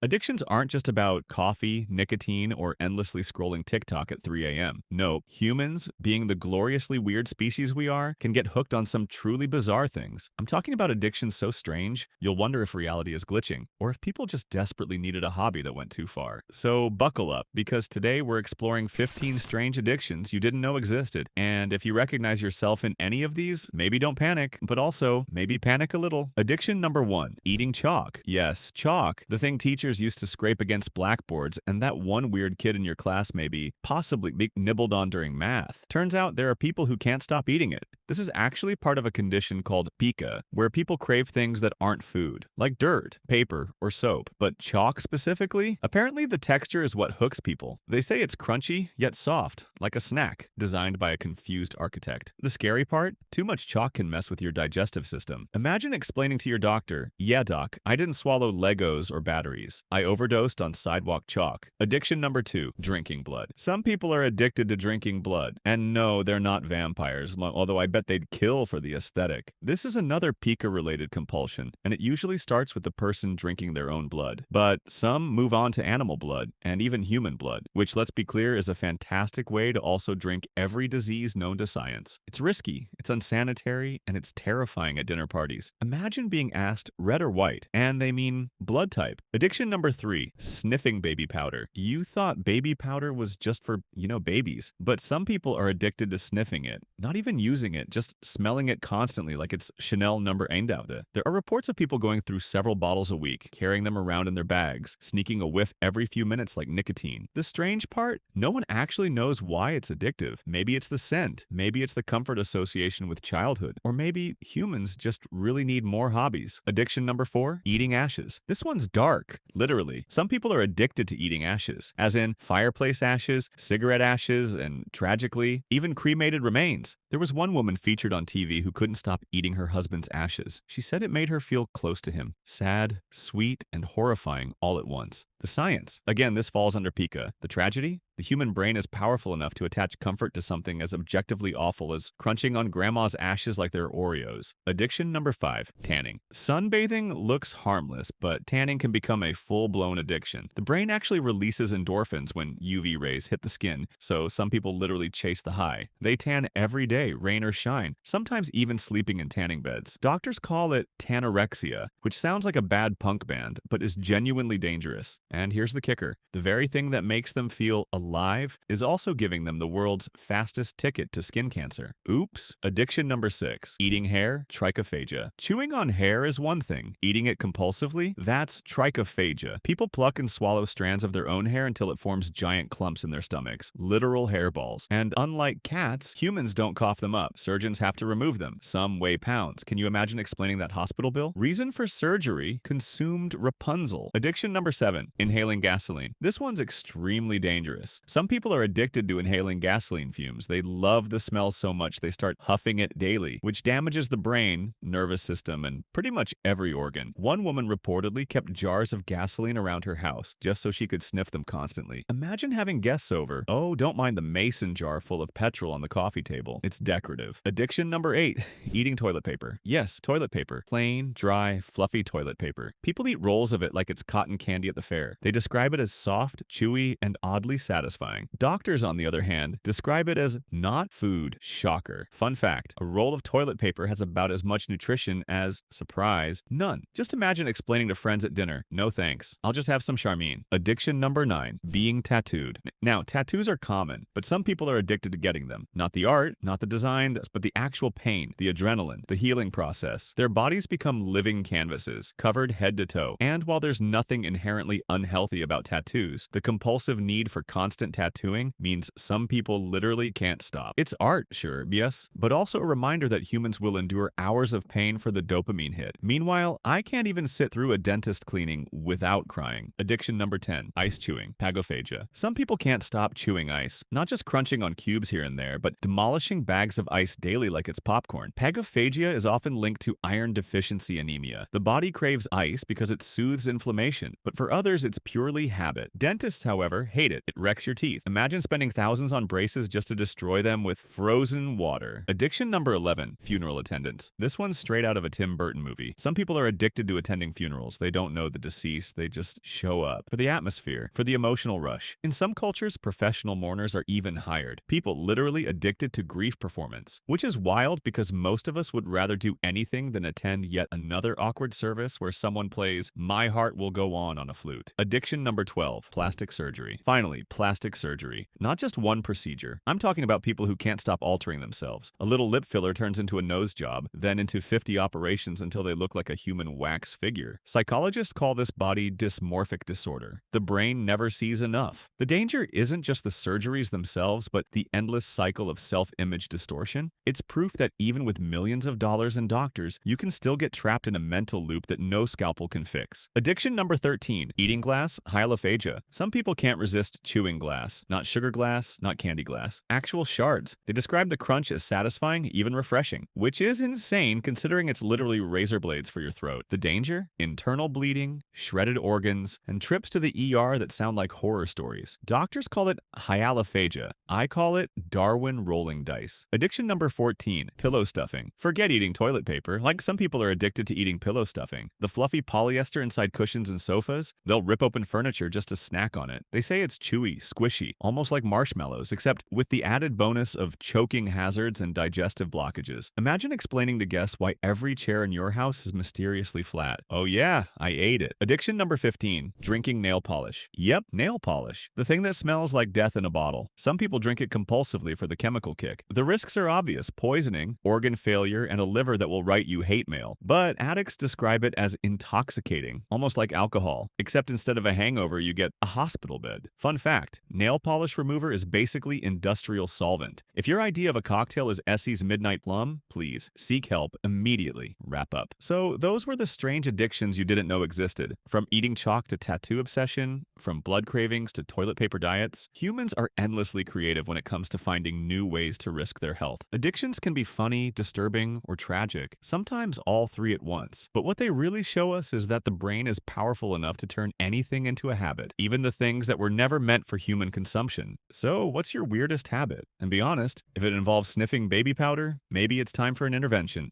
Addictions aren't just about coffee, nicotine, or endlessly scrolling TikTok at 3 a.m. No, humans, being the gloriously weird species we are, can get hooked on some truly bizarre things. I'm talking about addictions so strange, you'll wonder if reality is glitching, or if people just desperately needed a hobby that went too far. So buckle up, because today we're exploring 15 strange addictions you didn't know existed. And if you recognize yourself in any of these, maybe don't panic, but also maybe panic a little. Addiction number one, eating chalk. Yes, chalk, the thing teachers used to scrape against blackboards and that one weird kid in your class maybe possibly be nibbled on during math. Turns out there are people who can't stop eating it. This is actually part of a condition called pica, where people crave things that aren't food, like dirt, paper, or soap. But chalk specifically? Apparently the texture is what hooks people. They say it's crunchy, yet soft, like a snack, designed by a confused architect. The scary part? Too much chalk can mess with your digestive system. Imagine explaining to your doctor, "Yeah, doc, I didn't swallow Legos or batteries. I overdosed on sidewalk chalk." Addiction number two, drinking blood. Some people are addicted to drinking blood. And no, they're not vampires, although I bet they'd kill for the aesthetic. This is another pica-related compulsion, and it usually starts with the person drinking their own blood. But some move on to animal blood, and even human blood, which, let's be clear, is a fantastic way to also drink every disease known to science. It's risky, it's unsanitary, and it's terrifying at dinner parties. Imagine being asked red or white, and they mean blood type. Addiction number three, sniffing baby powder. You thought baby powder was just for, babies, but some people are addicted to sniffing it, not even using it, just smelling it constantly like it's Chanel number 1. There are reports of people going through several bottles a week, carrying them around in their bags, sneaking a whiff every few minutes like nicotine. The strange part? No one actually knows why it's addictive. Maybe it's the scent, maybe it's the comfort association with childhood, or maybe humans just really need more hobbies. Addiction number four, eating ashes. This one's dark, literally. Some people are addicted to eating ashes, as in fireplace ashes, cigarette ashes, and tragically, even cremated remains. There was one woman featured on TV who couldn't stop eating her husband's ashes. She said it made her feel close to him. Sad, sweet, and horrifying all at once. The science. Again, this falls under pica. The tragedy? The human brain is powerful enough to attach comfort to something as objectively awful as crunching on grandma's ashes like they're Oreos. Addiction number five, tanning. Sunbathing looks harmless, but tanning can become a full-blown addiction. The brain actually releases endorphins when UV rays hit the skin, so some people literally chase the high. They tan every day, rain or shine, sometimes even sleeping in tanning beds. Doctors call it tanorexia, which sounds like a bad punk band, but is genuinely dangerous. And here's the kicker. The very thing that makes them feel alive is also giving them the world's fastest ticket to skin cancer. Oops. Addiction number six, eating hair, trichophagia. Chewing on hair is one thing. Eating it compulsively? That's trichophagia. People pluck and swallow strands of their own hair until it forms giant clumps in their stomachs. Literal hairballs. And unlike cats, humans don't cough them up. Surgeons have to remove them. Some weigh pounds. Can you imagine explaining that hospital bill? Reason for surgery, consumed Rapunzel. Addiction number seven, inhaling gasoline. This one's extremely dangerous. Some people are addicted to inhaling gasoline fumes. They love the smell so much they start huffing it daily, which damages the brain, nervous system, and pretty much every organ. One woman reportedly kept jars of gasoline around her house just so she could sniff them constantly. Imagine having guests over. Oh, don't mind the mason jar full of petrol on the coffee table. It's decorative. Addiction number eight, eating toilet paper. Yes, toilet paper. Plain, dry, fluffy toilet paper. People eat rolls of it like it's cotton candy at the fair. They describe it as soft, chewy, and oddly satisfying. Doctors, on the other hand, describe it as not food. Shocker. Fun fact, a roll of toilet paper has about as much nutrition as, surprise, none. Just imagine explaining to friends at dinner, "No thanks, I'll just have some Charmin." Addiction number nine, being tattooed. Now, tattoos are common, but some people are addicted to getting them. Not the art, not the design, but the actual pain, the adrenaline, the healing process. Their bodies become living canvases, covered head to toe. And while there's nothing inherently unhealthy about tattoos, the compulsive need for constant tattooing means some people literally can't stop. It's art, sure, yes, but also a reminder that humans will endure hours of pain for the dopamine hit. Meanwhile, I can't even sit through a dentist cleaning without crying. Addiction number 10, ice chewing, pagophagia. Some people can't stop chewing ice, not just crunching on cubes here and there, but demolishing bags of ice daily like it's popcorn. Pagophagia is often linked to iron deficiency anemia. The body craves ice because it soothes inflammation, but for others it's purely habit. Dentists, however, hate it. It wrecks protects your teeth. Imagine spending thousands on braces just to destroy them with frozen water. Addiction number 11, funeral attendants. This one's straight out of a Tim Burton movie. Some people are addicted to attending funerals. They don't know the deceased, they just show up. For the atmosphere, for the emotional rush. In some cultures, professional mourners are even hired. People literally addicted to grief performance, which is wild because most of us would rather do anything than attend yet another awkward service where someone plays My Heart Will Go On a flute. Addiction number 12, plastic surgery. Finally, plastic surgery. Not just one procedure. I'm talking about people who can't stop altering themselves. A little lip filler turns into a nose job, then into 50 operations until they look like a human wax figure. Psychologists call this body dysmorphic disorder. The brain never sees enough. The danger isn't just the surgeries themselves, but the endless cycle of self-image distortion. It's proof that even with millions of dollars in doctors, you can still get trapped in a mental loop that no scalpel can fix. Addiction number 13, eating glass, hyalophagia. Some people can't resist chewing glass. Not sugar glass, not candy glass. Actual shards. They describe the crunch as satisfying, even refreshing, which is insane considering it's literally razor blades for your throat. The danger? Internal bleeding, shredded organs, and trips to the ER that sound like horror stories. Doctors call it hyalophagia. I call it Darwin rolling dice. Addiction number 14, pillow stuffing. Forget eating toilet paper. Like some people are addicted to eating pillow stuffing. The fluffy polyester inside cushions and sofas, they'll rip open furniture just to snack on it. They say it's chewy, squishy, almost like marshmallows, except with the added bonus of choking hazards and digestive blockages. Imagine explaining to guests why every chair in your house is mysteriously flat. Oh yeah, I ate it. Addiction number 15, drinking nail polish. Yep, nail polish. The thing that smells like death in a bottle. Some people drink it compulsively for the chemical kick. The risks are obvious: poisoning, organ failure, and a liver that will write you hate mail. But addicts describe it as intoxicating, almost like alcohol, except instead of a hangover, you get a hospital bed. Fun fact, nail polish remover is basically industrial solvent. If your idea of a cocktail is Essie's Midnight Plum, please seek help immediately. Wrap up. So those were the strange addictions you didn't know existed. From eating chalk to tattoo obsession, from blood cravings to toilet paper diets, humans are endlessly creative when it comes to finding new ways to risk their health. Addictions can be funny, disturbing, or tragic, sometimes all three at once. But what they really show us is that the brain is powerful enough to turn anything into a habit, even the things that were never meant for human consumption. So what's your weirdest habit? And be honest, if it involves sniffing baby powder, maybe it's time for an intervention.